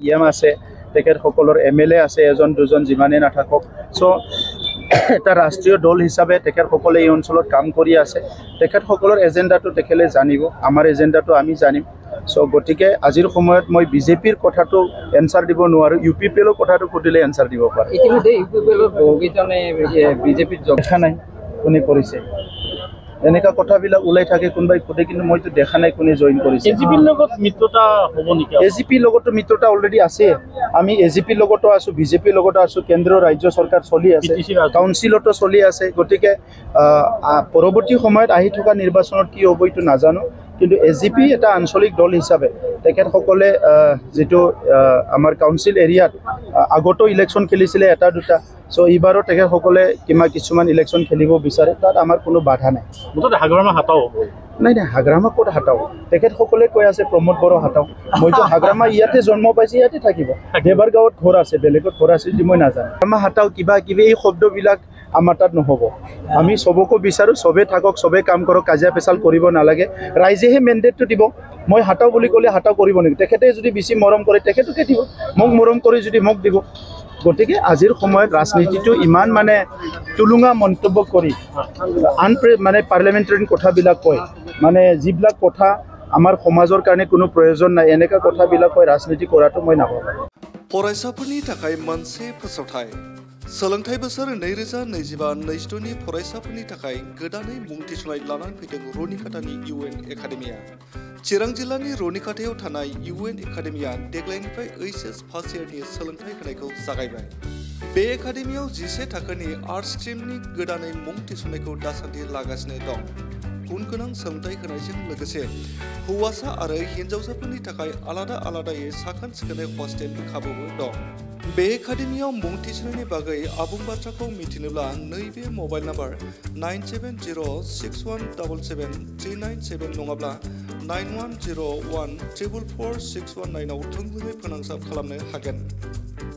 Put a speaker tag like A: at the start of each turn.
A: Yam আছে তেখেতসকলৰ MLA আছে এজন দুজন যিমানেই নাথাকক চ' এটা ৰাষ্ট্ৰীয় দল হিচাপে তেখেতসকলে এই অঞ্চলত কাম কৰি আছে তেখেতসকলৰ এজেণ্ডাটো তেখেতে জানিব আমাৰ এজেণ্ডাটো আমি জানিম চ' গতিকে আজিৰ সময়ত মই বিজেপিৰ কথাটো এনচাৰ দিব নোৱাৰোঁ UPPLৰ কথাটো সুধিলে এনচাৰ দিব পাৰে
B: ইতিমধ্যে UPPLৰ বহুকেইজনে বিজেপিত দেখা
A: নাই কোনে কৰিছে এনেকা কথাবিলাক ওলাই থাকে কোনোবাই সুধে কিন্তু মইতো দেখা নাই কোনে জইন কৰিছে
C: AGPৰ লগত মিত্ৰতা হ'ব নেকি
A: AGPৰ লগতো মিত্ৰতা অলৰেডি আছে আমি AGPৰ লগতো আছো বিজেপিৰ লগতো আছো কেন্দ্ৰীয় ৰাজ্য চৰকাৰ চলি আছে কাউন্সিলতো চলি আছে গতিকে পৰৱৰ্তী সময়ত আহি থকা নিৰ্বাচনত কি হ'ব এইটো নাজানো কিন্তু AGP এটা আঞ্চলিক দল হিচাপে তেখেতসকলে যেটো আমাৰ কাউন্সিল এৰিয়াত আগতো ইলেকশ্যন খেলিছিলে এটা দুটা চ' এইবাৰো তেখেতসকলে কিছুমান ইলেকশ্যন খেলিব বিচাৰে তাত আমাৰ কোনো বাধা নাই
C: মুঠতে হাগ্ৰামা হাতাও
A: নাই হাগ্ৰামা ক'ত হাতাও তেখেতসকলে কৈ আছে প্ৰমোদ বড়ো হাতাও মইতো হাগ্ৰামা ইয়াতে জন্ম পাইছে ইয়াতে থাকিব দেবাৰগাঁৱত ঘৰ আছে বেলেগত ঘৰ আছে যদি মই নাজানো হাগ্ৰামা হাতাও কিবা কিবি এই শব্দবিলাক আমাৰ তাত নহ'ব আমি চবকো বিচাৰোঁ চবে থাকক চবে কাম কৰক কাজিয়া পেচাল কৰিব নালাগে ৰাইজেহে মেণ্ডেটটো দিব মই হাতাও বুলি ক'লে হাতাও কৰিব নেকি তেখেতে যদি বেছি মৰম কৰে তেখেতকে দিব মোক মৰম কৰি যদি মোক দিব গতিকে আজিৰ সময়ত ৰাজনীতিটো ইমান মানে তুলুঙা মন্তব্য কৰি মানে পাৰ্লিয়ামেণ্টাৰী কথাবিলাক কয় মানে যিবিলাক কথা আমাৰ সমাজৰ কাৰণে কোনো প্ৰয়োজন নাই এনেকা কথাবিলাক কয় ৰাজনীতি কৰাটো মই নাভাবোঁ
D: फरायसाफोरनि थाखाय मोनसे फोसावथाय सोलोंथाइ बोसोर 2025-26 नि फरायसाफोरनि थाखाय गोदानै मुं थिसननाय लानानै फैदों रनिकाटानि UN एकाडेमिया चिरां जिल्लानि रनिकाटायाव थानाय UN एकाडेमिया देग्लायनिफ्राय HS फार्स्ट इयारनि सोलोंथाइ होनायखौ जागायबाय बे एकाडेमियाव 11 थाखोनि आर्ट्स स्ट्रीमनि गोदानै मुं थिसननायखौ दासान्दि लागासिनो दं गुन गोनां सोलोंथाइ होनायजों लोगोसे हौवासा आरो हिन्जावसाफोरनि थाखाय आलादा आलादायै साखोन सिखोनै हस्टेलनि खाबुबो दं बे एकाडेमियाव मुं थिसननायनि बागै आबुं बाथ्राखौ मिथिनोब्ला नैबे मबाइल नाम्बार 9706177397 नङाब्ला 9101444619 आव थोंजोङै फोनांजाब खालामनो हागोन।